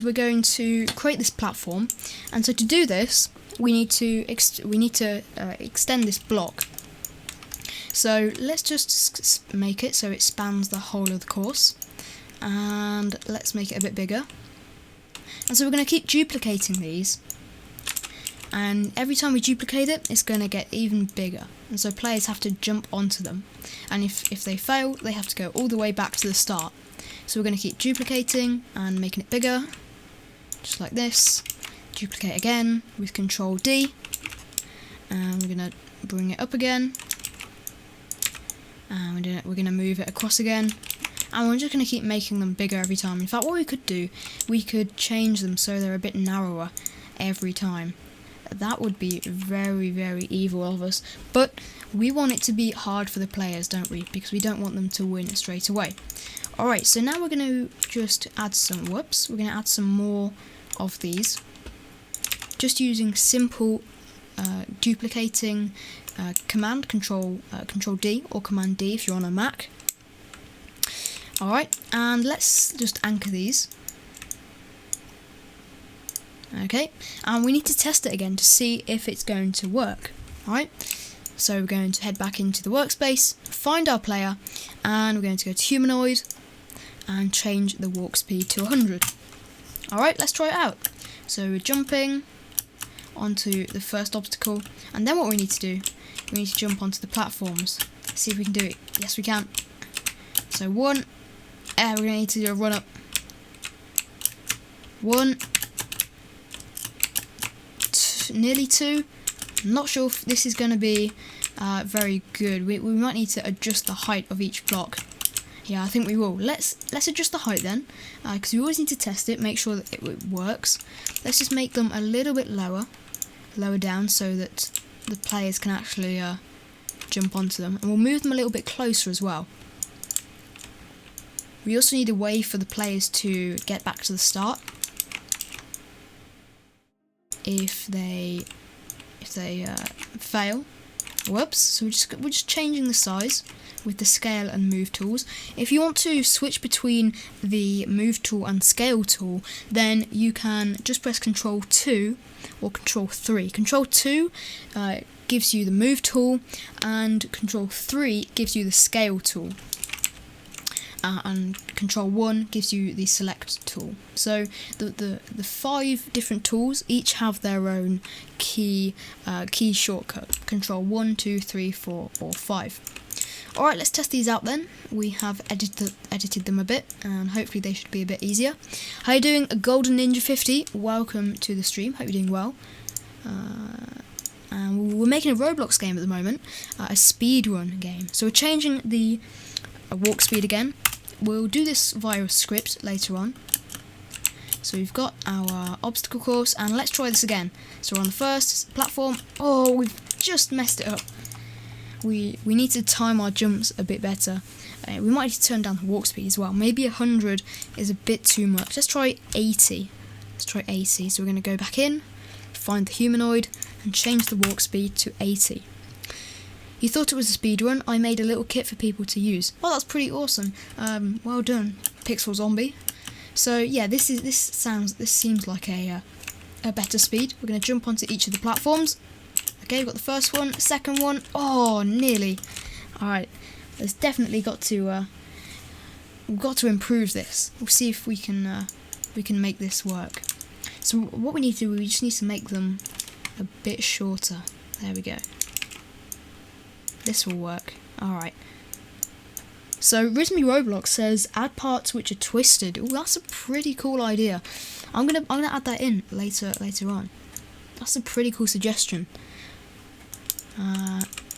We're going to create this platform, and so to do this we need to extend this block. So let's just make it so it spans the whole of the course, and let's make it a bit bigger. And so we're going to keep duplicating these, and every time we duplicate it, it's going to get even bigger, and so players have to jump onto them, and if they fail, they have to go all the way back to the start. So we're going to keep duplicating and making it bigger, just like this. Duplicate again with Control D, and we're going to bring it up again, and we're going to move it across again, and we're just going to keep making them bigger every time. In fact, what we could do, we could change them so they're a bit narrower every time. That would be very, very evil of us, but we want it to be hard for the players, don't we? Because we don't want them to win straight away. Alright, so now we're going to just add some, we're going to add some more of these, just using simple duplicating command, Control D or Command D if you're on a Mac. Alright, and let's just anchor these. Okay, and we need to test it again to see if it's going to work. Alright, so we're going to head back into the workspace, find our player, and we're going to go to humanoid and change the walk speed to 100. Alright, let's try it out. So we're jumping onto the first obstacle, and then what we need to do, we need to jump onto the platforms. See if we can do it. Yes, we can. So one, we're going to need to do a run up. One, nearly two. I'm not sure if this is going to be very good. We might need to adjust the height of each block. Yeah, I think we will. Let's adjust the height then, because we always need to test it, make sure that it works. Let's just make them a little bit lower down, so that the players can actually jump onto them, and we'll move them a little bit closer as well. We also need a way for the players to get back to the start if they fail. Whoops! So we're just changing the size with the scale and move tools. If you want to switch between the move tool and scale tool, then you can just press Control 2 or Control 3. Control 2 gives you the move tool, and Control 3 gives you the scale tool. And Control 1 gives you the select tool. So the 5 different tools each have their own key shortcut. Control 1, 2, 3, 4, or 5. Alright, let's test these out then. We have edited them a bit, and hopefully they should be a bit easier. How you doing, Golden Ninja 50? Welcome to the stream. Hope you're doing well. And we're making a Roblox game at the moment, a speedrun game. So we're changing the walk speed again. We'll do this via a script later on. So we've got our obstacle course, and let's try this again. So we're on the first platform. Oh, we've just messed it up. We need to time our jumps a bit better. We might need to turn down the walk speed as well. Maybe 100 is a bit too much. Let's try 80. Let's try 80. So we're going to go back in, find the humanoid, and change the walk speed to 80. You thought it was a speedrun? I made a little kit for people to use. Oh, that's pretty awesome. Well done, Pixel Zombie. So yeah, this seems like a better speed. We're going to jump onto each of the platforms. Okay, we've got the first one, second one. Oh, nearly. All right, there's definitely got to we've got to improve this. We'll see if we can make this work. So what we need to do, we just need to make them a bit shorter. There we go. This will work. Alright. So Rhythmy Roblox says add parts which are twisted. Oh, that's a pretty cool idea. I'm gonna add that in later on. That's a pretty cool suggestion.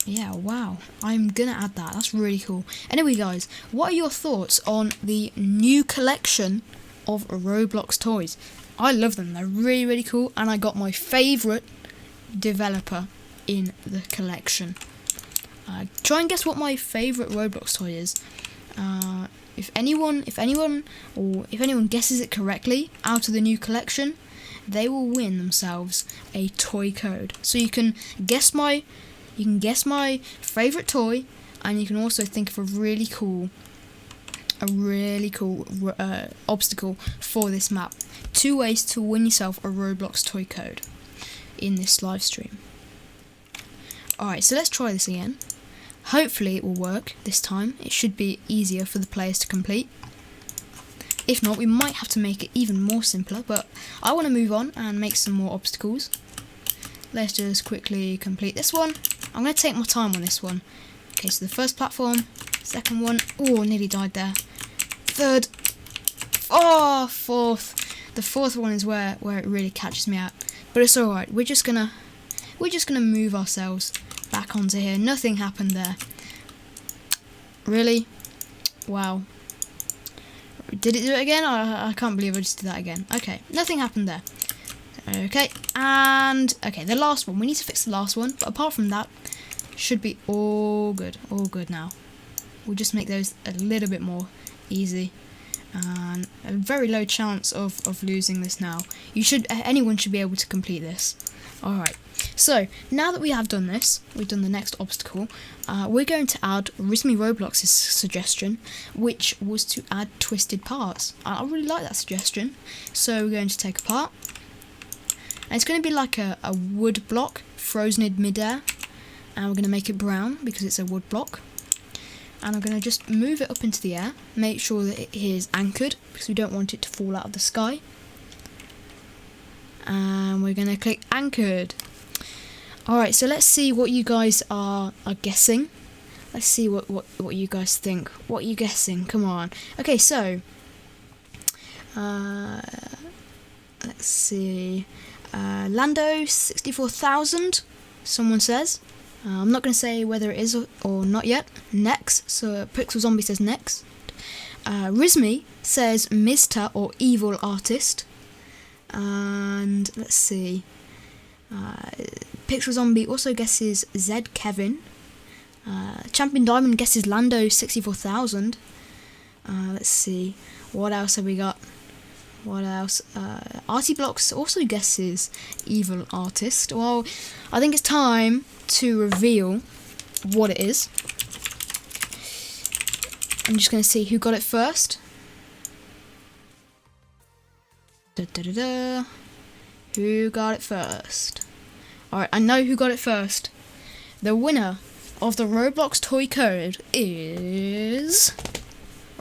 Yeah, wow. I'm gonna add that. That's really cool. Anyway, guys, what are your thoughts on the new collection of Roblox toys? I love them. They're really, really cool, and I got my favourite developer in the collection. Try and guess what my favourite Roblox toy is. If anyone guesses it correctly out of the new collection, they will win themselves a toy code. So you can guess my favourite toy, and you can also think of a really cool a really cool obstacle for this map. 2 ways to win yourself a Roblox toy code in this live stream. Alright, so let's try this again. Hopefully it will work this time. It should be easier for the players to complete. If not, we might have to make it even more simpler, but I want to move on and make some more obstacles. Let's just quickly complete this one. I'm going to take my time on this one. Okay, so the first platform, second one, oh, nearly died there. Third, oh, fourth. The fourth one is where it really catches me out. But it's alright, we're just gonna move ourselves back onto here. Nothing happened there. Really? Wow. Did it do it again? I can't believe I just did that again. Okay, nothing happened there. Okay, and okay, the last one. We need to fix the last one, but apart from that, should be all good now. We'll just make those a little bit more easy, and a very low chance of losing this now. Anyone should be able to complete this. Alright, so now that we have done this, we've done the next obstacle, we're going to add RismiRoblox's suggestion, which was to add twisted parts. I really like that suggestion, so we're going to take a part, and it's going to be like a wood block frozen in midair, and we're going to make it brown because it's a wood block, and I'm going to just move it up into the air, make sure that it is anchored because we don't want it to fall out of the sky. And we're going to click anchored. Alright, so let's see what you guys are guessing. Let's see what you guys think. What are you guessing? Come on. Okay, so let's see. Lando 64,000, someone says. I'm not going to say whether it is or not yet. Next, so Pixel Zombie says next. Rismi says Mr. or Evil Artist. And let's see. Pixel Zombie also guesses Z Kevin. Champion Diamond guesses Lando 64,000. Let's see. What else have we got? What else? AlvinBloxx also guesses Evil Artist. Well, I think it's time to reveal what it is. I'm just going to see who got it first. Who got it first? Alright, I know who got it first. The winner of the Roblox toy code is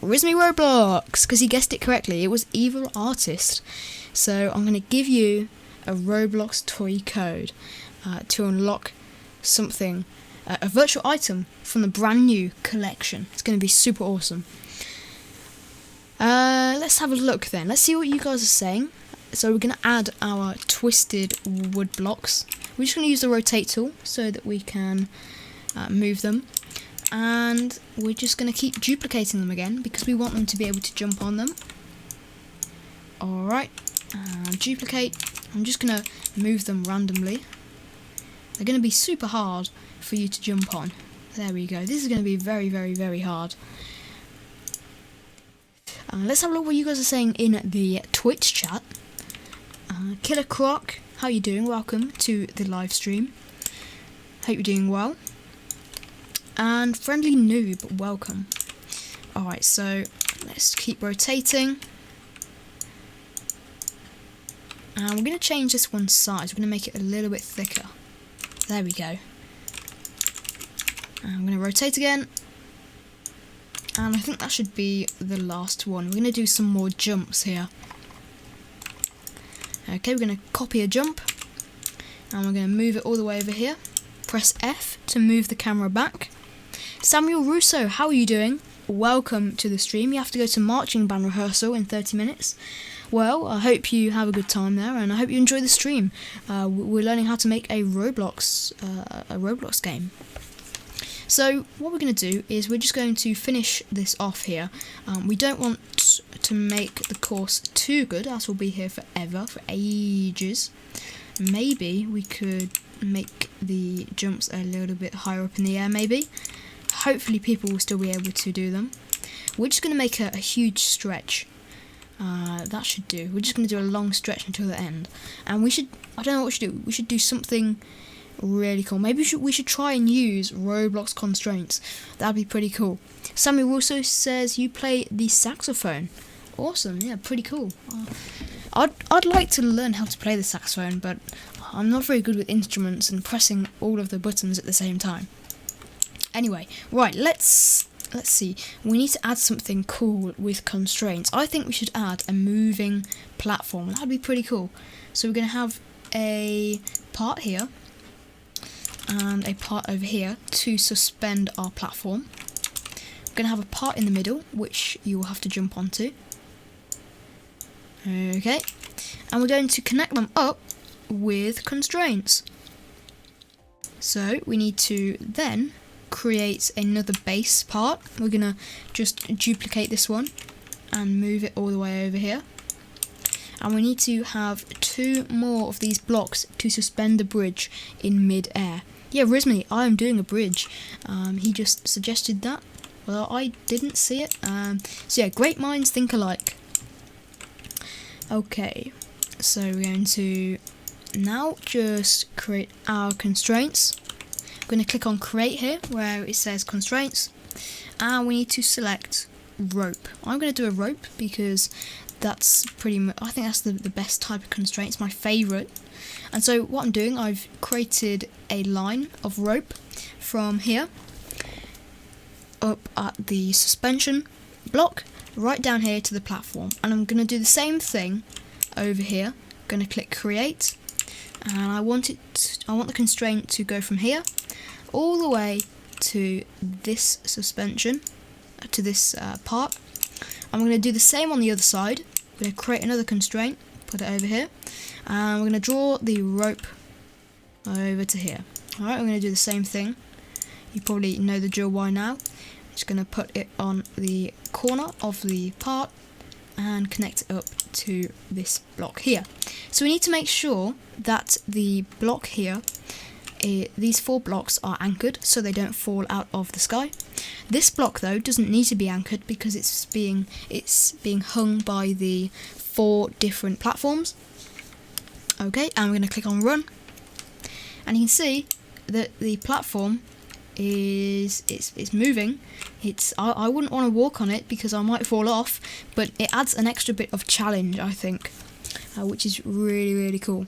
RismiRobloxx, because he guessed it correctly. It was Evil Artist. So I'm going to give you a Roblox toy code to unlock something, a virtual item from the brand new collection. It's going to be super awesome. Let's have a look then. Let's see what you guys are saying. So we're going to add our twisted wood blocks. We're just going to use the rotate tool so that we can move them. And we're just going to keep duplicating them again because we want them to be able to jump on them. Alright, duplicate. I'm just going to move them randomly. They're going to be super hard for you to jump on. There we go. This is going to be very, very, very hard. Let's have a look what you guys are saying in the Twitch chat. Killer Croc, how you doing? Welcome to the live stream. Hope you're doing well. And Friendly Noob, welcome. Alright, so let's keep rotating. And we're going to change this one's size. We're going to make it a little bit thicker. There we go. And I'm going to rotate again. And I think that should be the last one. We're going to do some more jumps here. Okay, we're going to copy a jump. And we're going to move it all the way over here. Press F to move the camera back. Samuel Russo, how are you doing? Welcome to the stream. You have to go to marching band rehearsal in 30 minutes. Well, I hope you have a good time there, and I hope you enjoy the stream. We're learning how to make a Roblox game. So what we're going to do is we're just going to finish this off here. We don't want to make the course too good, as we'll be here forever, for ages. Maybe we could make the jumps a little bit higher up in the air, maybe. Hopefully people will still be able to do them. We're just going to make a huge stretch. That should do. We're just going to do a long stretch until the end. And I don't know what we should do. We should do something really cool. Maybe we should try and use Roblox constraints. That'd be pretty cool. Sammy also says you play the saxophone. Awesome, yeah, pretty cool. I'd like to learn how to play the saxophone, but I'm not very good with instruments and pressing all of the buttons at the same time. Anyway, right, let's see. We need to add something cool with constraints. I think we should add a moving platform. That'd be pretty cool. So we're going to have a part here and a part over here to suspend our platform. We're going to have a part in the middle, which you will have to jump onto. Okay, and we're going to connect them up with constraints. So we need to then create another base part. We're going to just duplicate this one and move it all the way over here. And we need to have 2 more of these blocks to suspend the bridge in mid-air. Yeah, Rizmi, I am doing a bridge. He just suggested that. Well, I didn't see it. So yeah, great minds think alike. Okay, so we're going to now just create our constraints. I'm going to click on create here where it says constraints, and we need to select rope. I'm going to do a rope because that's pretty much, I think that's the best type of constraint. It's my favourite. And so what I'm doing, I've created a line of rope from here up at the suspension block right down here to the platform, and I'm going to do the same thing over here. I'm going to click create, and I want the constraint to go from here all the way to this suspension, to this part. I'm going to do the same on the other side. I'm going to create another constraint, put it over here, and we're going to draw the rope over to here. Alright, I'm going to do the same thing. You probably know the drill by now. Just going to put it on the corner of the part and connect it up to this block here. So we need to make sure that the block here, these 4 blocks are anchored so they don't fall out of the sky. This block though doesn't need to be anchored because it's being hung by the 4 different platforms. Okay, and we're going to click on run, and you can see that the platform it's moving. I wouldn't want to walk on it because I might fall off, but it adds an extra bit of challenge, I think, which is really cool.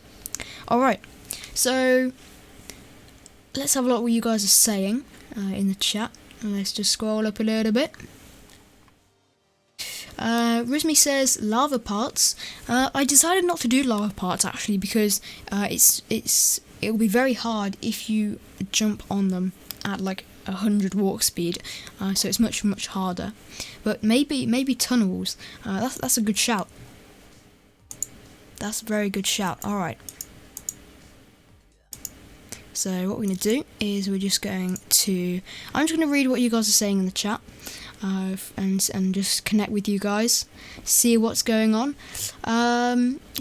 Alright, so let's have a look what you guys are saying in the chat. Let's just scroll up a little bit. Rizmi says lava parts. I decided not to do lava parts actually because it'll be very hard if you jump on them at like 100 walk speed, so it's much harder. But maybe tunnels. That's a good shout. That's a very good shout. All right. So what we're going to do is I'm just going to read what you guys are saying in the chat, and just connect with you guys, see what's going on.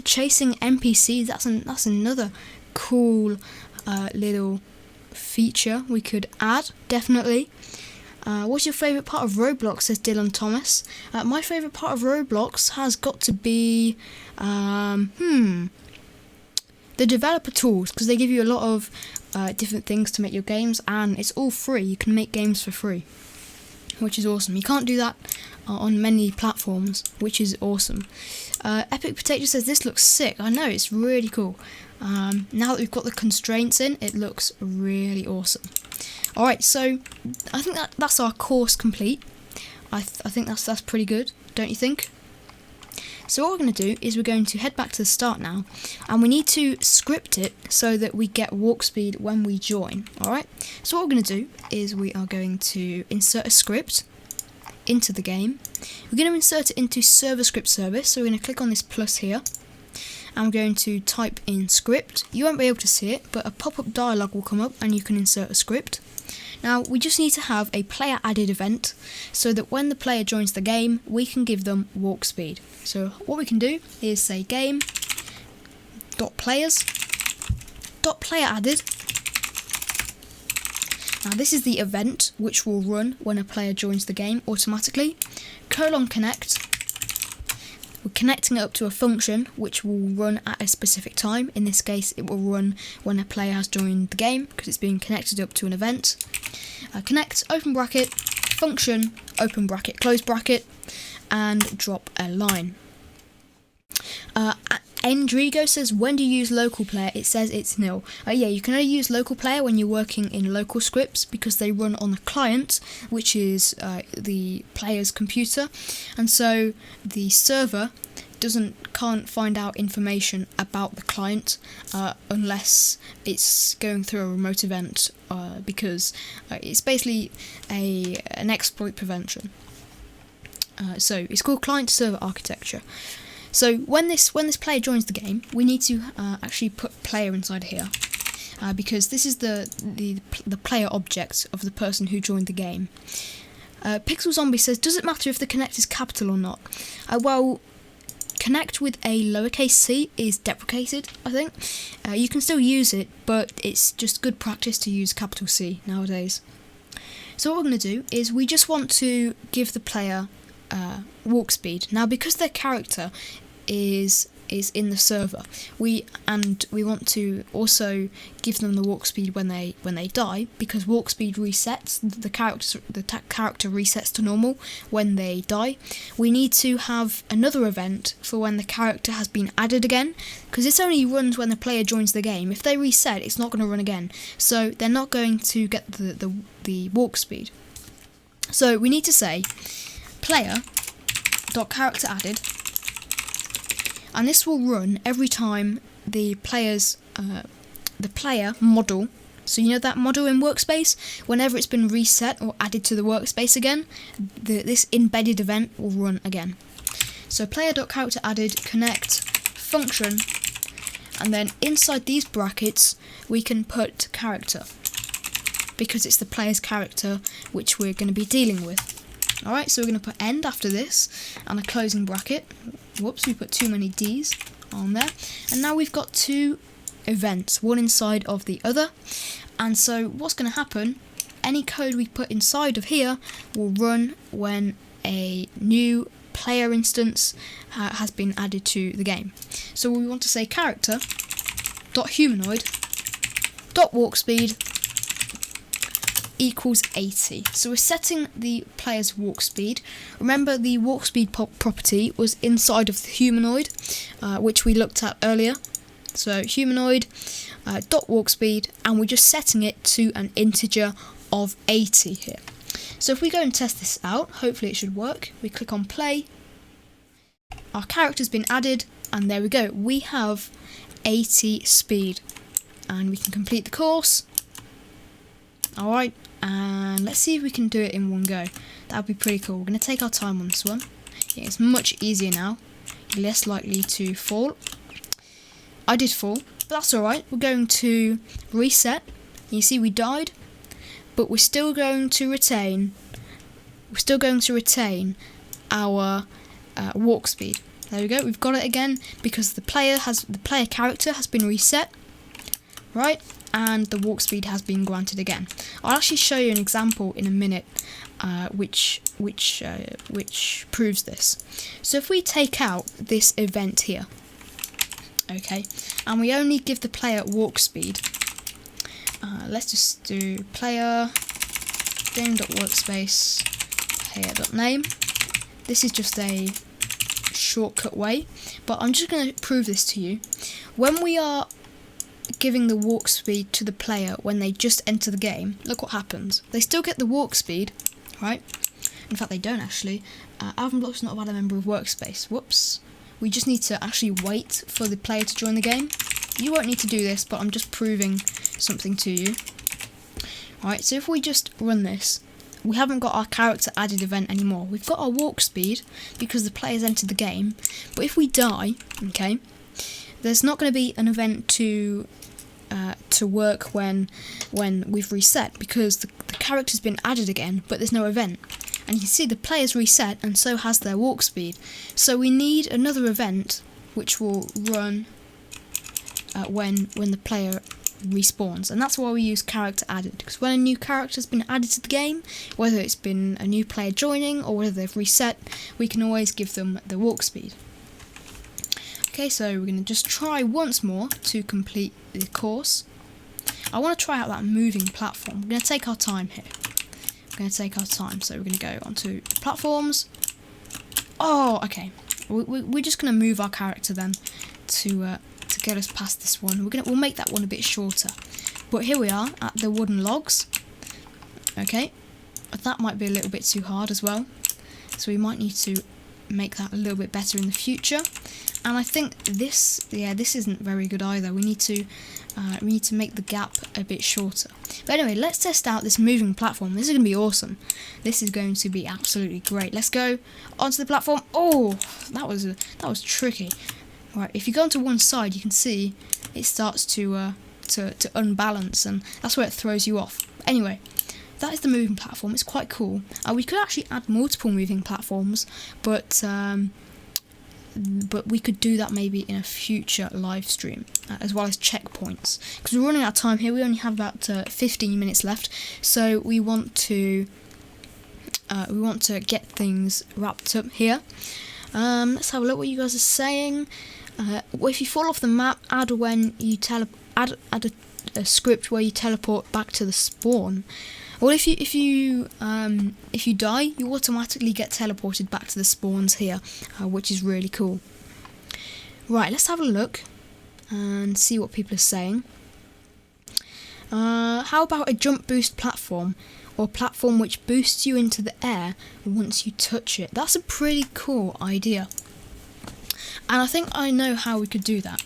Chasing NPCs. That's another cool little feature we could add, definitely. What's your favourite part of Roblox, says Dylan Thomas. My favourite part of Roblox has got to be the developer tools, because they give you a lot of different things to make your games, and it's all free. You can make games for free, which is awesome. You can't do that on many platforms, which is awesome. Epic Potato says this looks sick. I know, it's really cool. Now that we've got the constraints in, it looks really awesome. Alright, so I think that's our course complete. I think that's pretty good, don't you think? So what we're going to do is we're going to head back to the start now, and we need to script it so that we get walk speed when we join. Alright, so what we're going to do is we are going to insert a script into the game. We're going to insert it into server script service, so we're going to click on this plus here. I'm going to type in script. You won't be able to see it, but a pop-up dialog will come up and you can insert a script. Now we just need to have a player added event so that when the player joins the game we can give them walk speed. So what we can do is say game.players.player added. Now this is the event which will run when a player joins the game automatically. : connect. we're connecting it up to a function which will run at a specific time. In this case, it will run when a player has joined the game because it's being connected up to an event. Connect, open bracket, function, open bracket, close bracket, and drop a line. Endrigo says, when do you use local player? It says it's nil. Yeah, you can only use local player when you're working in local scripts because they run on the client, which is the player's computer, and so the server can't find out information about the client unless it's going through a remote event because it's basically an exploit prevention. So it's called client-server architecture. So when this player joins the game, we need to actually put player inside here because this is the player object of the person who joined the game. Pixel Zombie says, does it matter if the connect is capital or not? Well, connect with a lowercase c is deprecated, I think. You can still use it, but it's just good practice to use capital C nowadays. So what we're going to do is we just want to give the player walk speed. Now, because their character is in the server, we want to also give them the walk speed when they die, because walk speed resets the character resets to normal when they die. We need to have another event for when the character has been added again, because this only runs when the player joins the game. If they reset, it's not going to run again, so they're not going to get the walk speed. So we need to say player.character added, and this will run every time the player model, so you know that model in Workspace, whenever it's been reset or added to the workspace again, this embedded event will run again. So player.character added, connect, function, and then inside these brackets we can put character, because it's the player's character which we're going to be dealing with. Alright, so we're going to put end after this and a closing bracket. Whoops, we put too many D's on there. And now we've got two events, one inside of the other. And so what's going to happen, any code we put inside of here will run when a new player instance has been added to the game. So we want to say character.humanoid.walkspeed equals 80. So we're setting the player's walk speed. Remember, the walk speed property was inside of the humanoid, which we looked at earlier. So humanoid dot walk speed, and we're just setting it to an integer of 80 here. So if we go and test this out, hopefully it should work. We click on play, our character's been added, and there we go, we have 80 speed, and we can complete the course. Alright, and let's see if we can do it in one go. That would be pretty cool. We're going to take our time on this one. Yeah, it's much easier now. You're less likely to fall. I did fall, but that's alright. We're going to reset. You see we died, but we're still going to retain our walk speed. There we go, we've got it again because the player character has been reset, right? And the walk speed has been granted again. I'll actually show you an example in a minute which proves this. So if we take out this event here, okay, and we only give the player walk speed, let's just do player game.workspace player.name. This is just a shortcut way, but I'm just going to prove this to you. When we are giving the walk speed to the player when they just enter the game, look what happens. They still get the walk speed, right? In fact, they don't actually. AlvinBloxx is not a valid member of Workspace. Whoops. We just need to actually wait for the player to join the game. You won't need to do this, but I'm just proving something to you. Alright, so if we just run this, we haven't got our character added event anymore. We've got our walk speed because the player's entered the game, but if we die, okay, there's not going to be an event to work when we've reset, because the character's been added again, but there's no event. And you can see the player's reset, and so has their walk speed. So we need another event which will run when the player respawns, and that's why we use character added, because when a new character has been added to the game, whether it's been a new player joining or whether they've reset, we can always give them the walk speed. Okay, so we're going to just try once more to complete the course. I want to try out that moving platform. We're going to take our time here. We're going to take our time. So we're going to go onto the platforms. Oh, okay. We're just going to move our character then to get us past this one. We'll make that one a bit shorter. But here we are at the wooden logs. Okay, that might be a little bit too hard as well. So we might need to make that a little bit better in the future. And I think this isn't very good either. We need to make the gap a bit shorter. But anyway, let's test out this moving platform. This is going to be awesome. This is going to be absolutely great. Let's go onto the platform. Oh, that was tricky. Right, if you go onto one side, you can see it starts to unbalance, and that's where it throws you off. Anyway, that is the moving platform. It's quite cool. We could actually add multiple moving platforms, but we could do that maybe in a future live stream, as well as checkpoints. Because we're running out of time here. We only have about 15 minutes left, so we want to get things wrapped up here. Let's have a look what you guys are saying. Well, if you fall off the map, add a script where you teleport back to the spawn. Well, if you die, you automatically get teleported back to the spawns here, which is really cool. Right, let's have a look and see what people are saying. How about a jump boost platform, or platform which boosts you into the air once you touch it? That's a pretty cool idea. And I think I know how we could do that.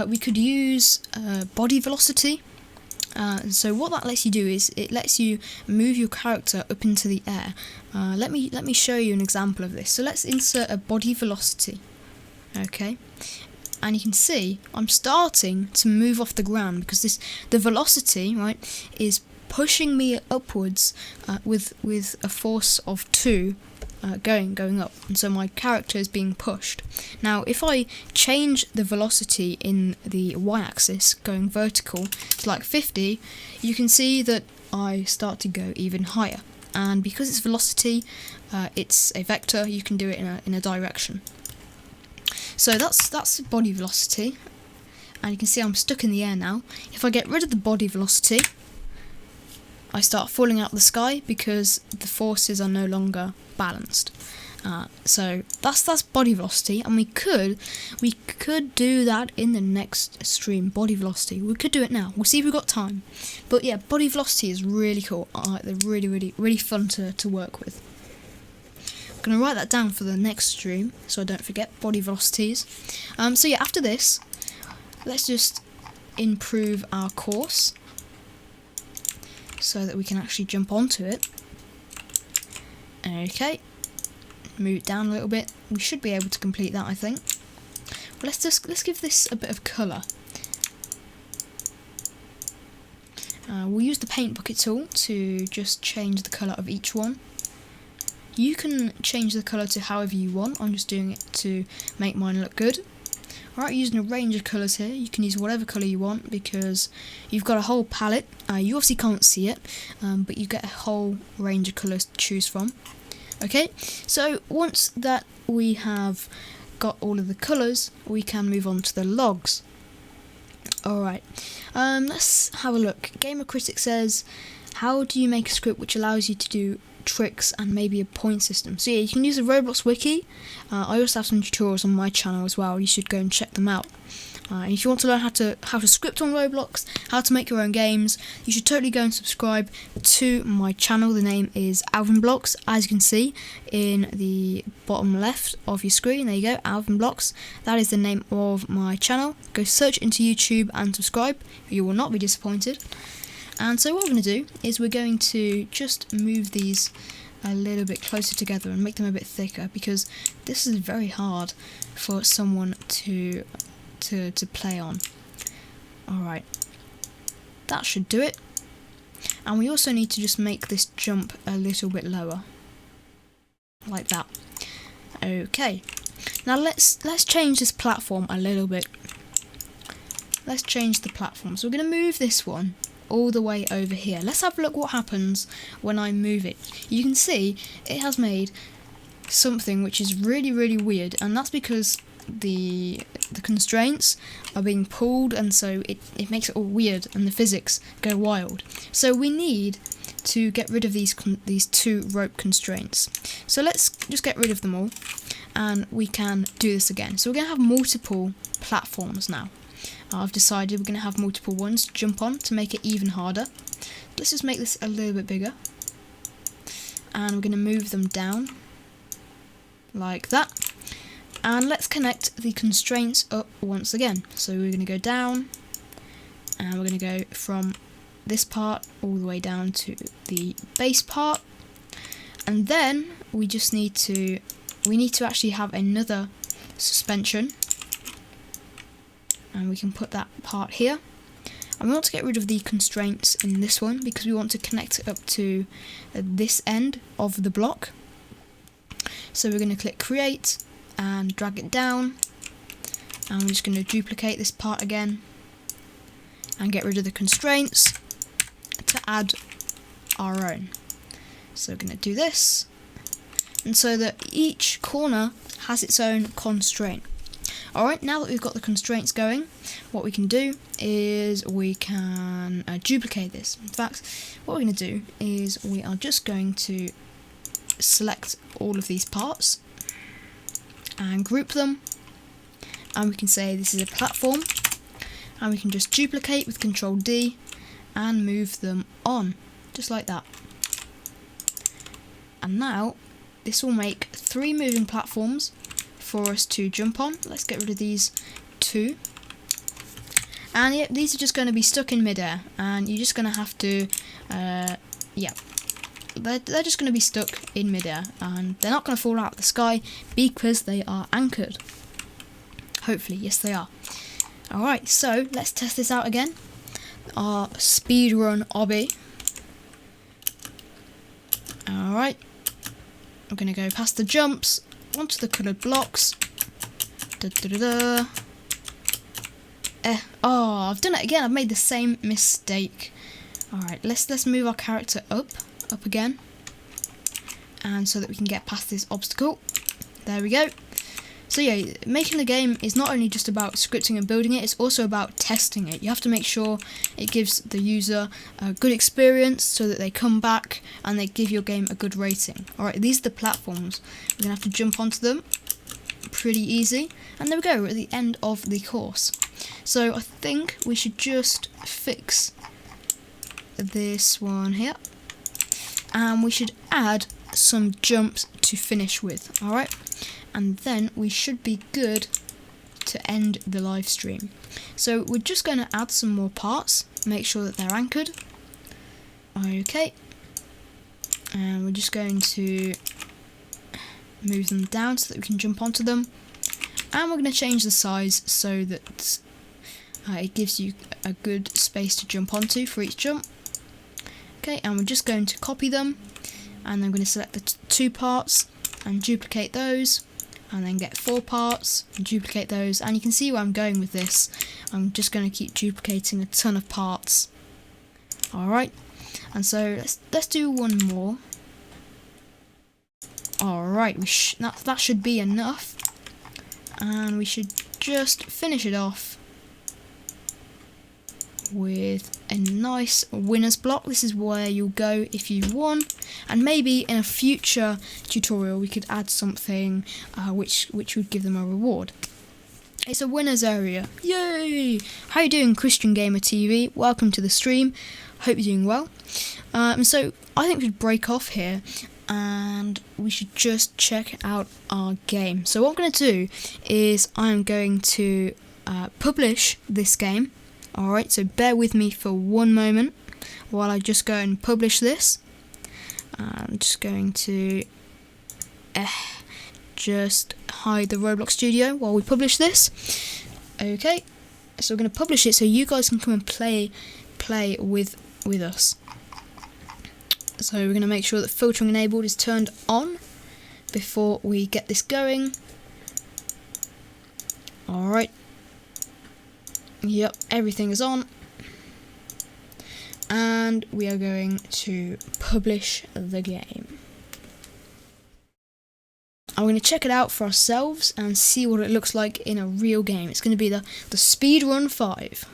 We could use body velocity. So what that lets you do is it lets you move your character up into the air. Let me show you an example of this. So let's insert a body velocity. Okay, and you can see I'm starting to move off the ground because the velocity, right, is pushing me upwards with a force of 2. Going up, and so my character is being pushed. Now if I change the velocity in the y-axis, going vertical to like 50, you can see that I start to go even higher, and because it's velocity, it's a vector, you can do it in a direction. So that's body velocity, and you can see I'm stuck in the air now. If I get rid of the body velocity, I start falling out of the sky because the forces are no longer balanced. So that's body velocity, and we could do that in the next stream. Body velocity, we could do it now. We'll see if we've got time. But yeah, body velocity is really cool. They're really fun to work with. I'm gonna write that down for the next stream so I don't forget body velocities. So yeah, after this, let's just improve our course so that we can actually jump onto it. Okay, move it down a little bit. We should be able to complete that, I think. But let's give this a bit of colour. We'll use the paint bucket tool to just change the colour of each one. You can change the colour to however you want. I'm just doing it to make mine look good. Alright, using a range of colours here. You can use whatever colour you want because you've got a whole palette. You obviously can't see it, but you get a whole range of colours to choose from. Okay, so once that we have got all of the colours, we can move on to the logs. Alright, let's have a look. Gamer Critic says, how do you make a script which allows you to do tricks and maybe a point system? So yeah, you can use the Roblox wiki. I also have some tutorials on my channel as well. You should go and check them out. If you want to learn how to script on Roblox, how to make your own games, you should totally go and subscribe to my channel. The name is AlvinBloxx, as you can see in the bottom left of your screen. There you go, AlvinBloxx. That is the name of my channel. Go search into YouTube and subscribe. You will not be disappointed. And so what we're going to do is we're going to just move these a little bit closer together and make them a bit thicker, because this is very hard for someone to play on. Alright, that should do it. And we also need to just make this jump a little bit lower, like that. Okay, now let's change this platform a little bit. Let's change the platform. So we're going to move this one all the way over here. Let's have a look what happens when I move it. You can see it has made something which is really weird, and that's because the constraints are being pulled, and so it makes it all weird and the physics go wild. So we need to get rid of these 2 rope constraints. So let's just get rid of them all, and we can do this again. So we're going to have multiple platforms now. I've decided we're going to have multiple ones to jump on to make it even harder. Let's just make this a little bit bigger, and we're going to move them down like that. And let's connect the constraints up once again. So we're going to go down, and we're going to go from this part all the way down to the base part, and then we need to actually have another suspension, and we can put that part here. And we want to get rid of the constraints in this one because we want to connect it up to this end of the block. So we're going to click create and drag it down, and we're just going to duplicate this part again and get rid of the constraints to add our own. So we're going to do this, and so that each corner has its own constraint. Alright, now that we've got the constraints going, what we can do is we can duplicate this. In fact, what we're going to do is we are just going to select all of these parts and group them, and we can say this is a platform, and we can just duplicate with Control D and move them on, just like that. And now this will make 3 moving platforms for us to jump on. Let's get rid of these 2. And yeah, these are just going to be stuck in midair, and you're just going to have to, they're just going to be stuck in midair, and they're not going to fall out of the sky because they are anchored. Hopefully, yes they are. Alright, so let's test this out again. Our speedrun obby. Alright, I'm going to go past the jumps onto the coloured blocks. Oh, I've done it again. I've made the same mistake. Alright, let's move our character up again, and so that we can get past this obstacle. There we go. So yeah, making the game is not only just about scripting and building it, it's also about testing it. You have to make sure it gives the user a good experience so that they come back and they give your game a good rating. Alright, these are the platforms. We're going to have to jump onto them. Pretty easy. And there we go, we're at the end of the course. So I think we should just fix this one here, and we should add some jumps to finish with. Alright, and then we should be good to end the live stream. So we're just going to add some more parts, make sure that they're anchored. Okay, and we're just going to move them down so that we can jump onto them, and we're going to change the size so that it gives you a good space to jump onto for each jump. Okay, and we're just going to copy them, and I'm going to select the 2 parts and duplicate those, and then get 4 parts and duplicate those, and you can see where I'm going with this. I'm just going to keep duplicating a ton of parts. Alright, and so let's do one more. Alright, that should be enough, and we should just finish it off with a nice winner's block. This is where you'll go if you've won, and maybe in a future tutorial we could add something which would give them a reward. It's a winner's area. Yay! How you doing, Christian Gamer TV? Welcome to the stream. Hope you're doing well. So I think we should break off here, and we should just check out our game. So what I'm going to do is I'm going to publish this game. Alright, so bear with me for one moment while I just go and publish this. I'm just going to just hide the Roblox studio while we publish this. Okay, so we're going to publish it so you guys can come and play with us. So we're going to make sure that filtering enabled is turned on before we get this going. Alright. Yep, everything is on. And we are going to publish the game. we're going to check it out for ourselves and see what it looks like in a real game. It's going to be the Speedrun 5.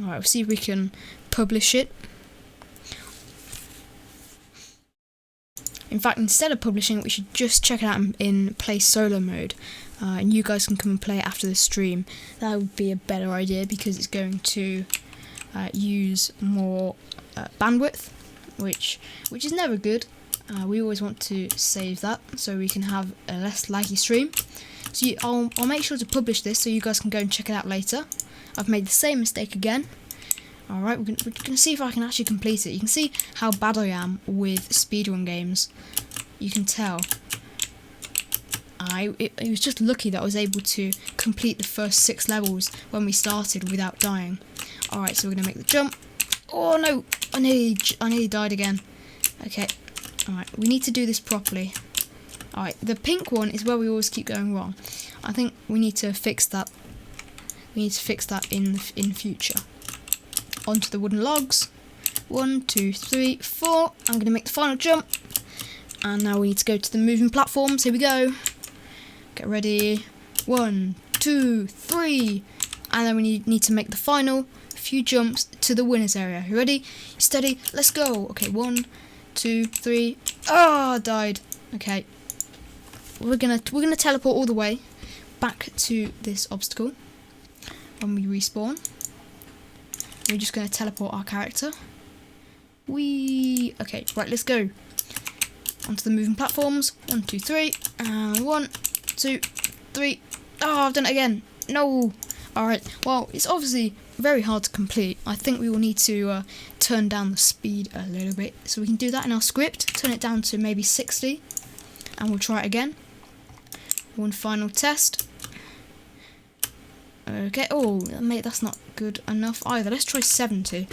Alright, we'll see if we can publish it. In fact, instead of publishing it, we should just check it out in play solo mode. And you guys can come and play it after the stream. That would be a better idea because it's going to use more bandwidth, which is never good. We always want to save that so we can have a less laggy stream. So I'll make sure to publish this so you guys can go and check it out later. I've made the same mistake again. Alright, we're gonna see if I can actually complete it. You can see how bad I am with speedrun games. You can tell. It was just lucky that I was able to complete the first 6 levels when we started without dying. Alright, so we're gonna make the jump. Oh no! I nearly died again. Okay. Alright, we need to do this properly. Alright, the pink one is where we always keep going wrong. I think we need to fix that. We need to fix that in future. Onto the wooden logs. 1, 2, 3, 4. I'm going to make the final jump. And now we need to go to the moving platforms. Here we go. Get ready. 1, 2, 3. And then we need to make the final few jumps to the winners area. You ready? Steady. Let's go. Okay, 1, 2, 3. Oh, I died. Okay. We're gonna teleport all the way back to this obstacle when we respawn. We're just gonna teleport our character. Okay, right, let's go. Onto the moving platforms. 1, 2, 3. And 1, 2, 3. Oh, I've done it again. No. Alright, well, it's obviously very hard to complete. I think we will need to turn down the speed a little bit. So we can do that in our script. Turn it down to maybe 60. And we'll try it again. One final test. Okay, oh, mate, that's not good enough either. Let's try 70.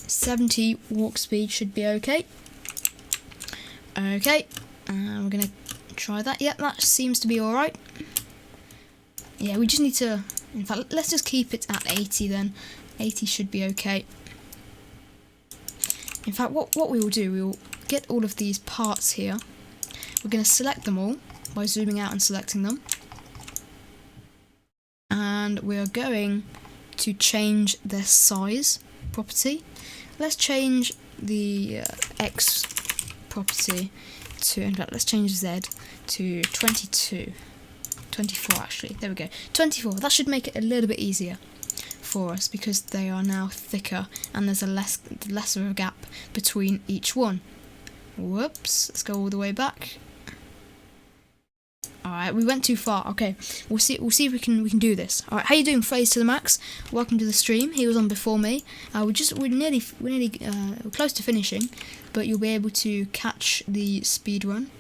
70 walk speed should be okay. Okay, and we're going to try that. Yep, that seems to be alright. Yeah, we just need to... In fact, let's just keep it at 80 then. 80 should be okay. In fact, what we will do, we will get all of these parts here. We're going to select them all by zooming out and selecting them. And we are going to change their size property. Let's change the X property to, in fact, let's change Z to 22. 24 actually, there we go. 24, that should make it a little bit easier for us because they are now thicker and there's a lesser of a gap between each one. Whoops, let's go all the way back. Alright, we went too far. Okay, we'll see if we can do this. Alright, how you doing, Phase to the Max? Welcome to the stream. He was on before me. We're nearly close to finishing, but you'll be able to catch the speed run.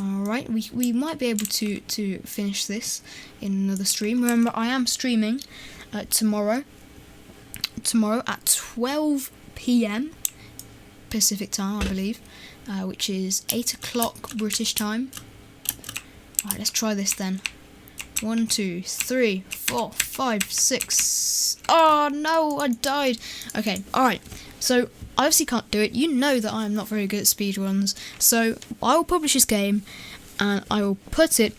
Alright, we might be able to finish this in another stream. Remember, I am streaming tomorrow at 12 PM Pacific time, I believe, which is 8 o'clock British time. Alright, let's try this then. 1, 2, 3, 4, 5, 6. Oh no, I died. Okay, alright. So I obviously can't do it. You know that I am not very good at speedruns. So I will publish this game and I will put it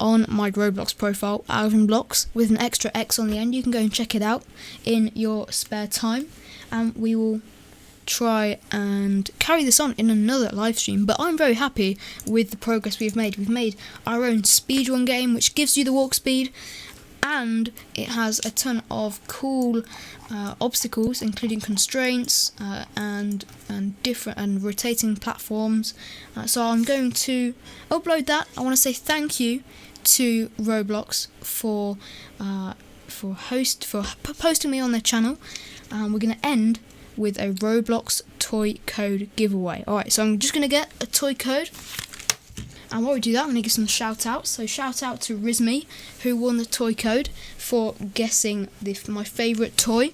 on my Roblox profile, AlvinBloxx, with an extra X on the end. You can go and check it out in your spare time. And we will try and carry this on in another live stream, but I'm very happy with the progress we've made. We've made our own speedrun game which gives you the walk speed, and it has a ton of cool obstacles, including constraints and different and rotating platforms. So I'm going to upload that. I want to say thank you to Roblox for posting me on their channel. We're going to end with a Roblox toy code giveaway. Alright, so I'm just going to get a toy code. And while we do that, I'm going to give some shout outs. So shout out to Rizmi, who won the toy code for guessing my favourite toy.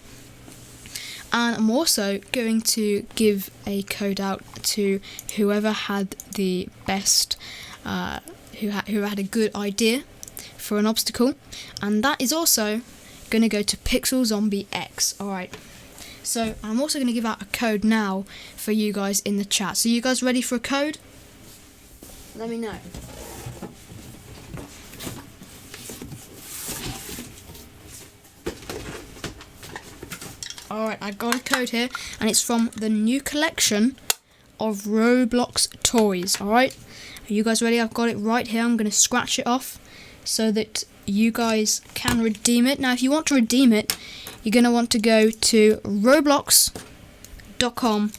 And I'm also going to give a code out to whoever had the best, who had a good idea for an obstacle. And that is also going to go to Pixel Zombie X. Alright. So I'm also going to give out a code now for you guys in the chat. So you guys ready for a code? let me know. Alright, I got a code here, and it's from the new collection of Roblox toys. Alright, are you guys ready? I've got it right here. I'm going to scratch it off so that you guys can redeem it. Now, if you want to redeem it, you're going to want to go to roblox.com/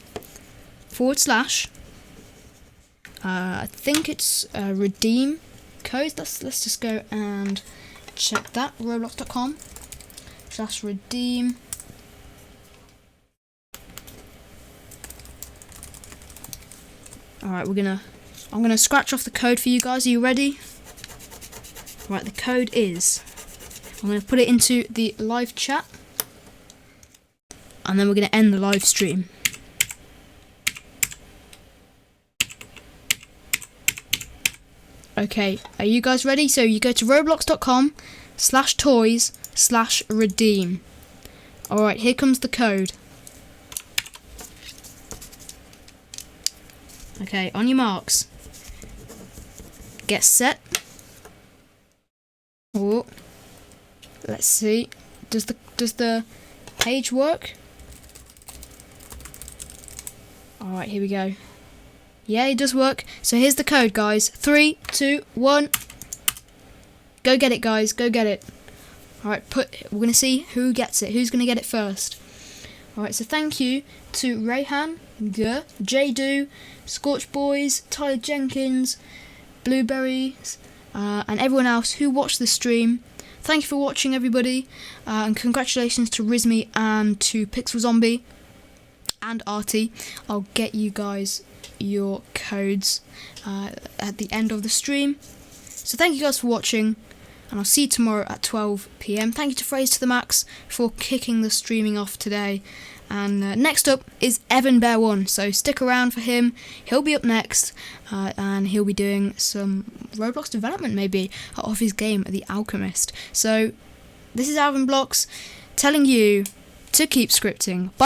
I think it's redeem code. Let's just go and check that. Roblox.com/redeem. Alright, I'm gonna scratch off the code for you guys. Are you ready? Right, the code is, I'm gonna put it into the live chat, and then we're gonna end the live stream. Okay, are you guys ready? So you go to roblox.com/toys/redeem. Alright, here comes the code. Okay, on your marks. Get set. Oh, let's see. Does the page work? Alright, here we go. Yeah, it does work. So here's the code, guys. 3, 2, 1. Go get it, guys. Go get it. Alright, we're gonna see who gets it. Who's gonna get it first? Alright, so thank you to Rayhan, Jado, Scorch Boys, Tyler Jenkins, Blueberries, and everyone else who watched the stream. Thank you for watching, everybody, and congratulations to Rizmi and to Pixel Zombie and Artie. I'll get you guys your codes at the end of the stream. So thank you guys for watching, and I'll see you tomorrow at 12 PM. Thank you to Phrase to the Max for kicking the streaming off today. And next up is Evan Bear 1, so stick around for him. He'll be up next, and he'll be doing some Roblox development maybe of his game, The Alchemist. So this is AlvinBloxx telling you to keep scripting. Bye.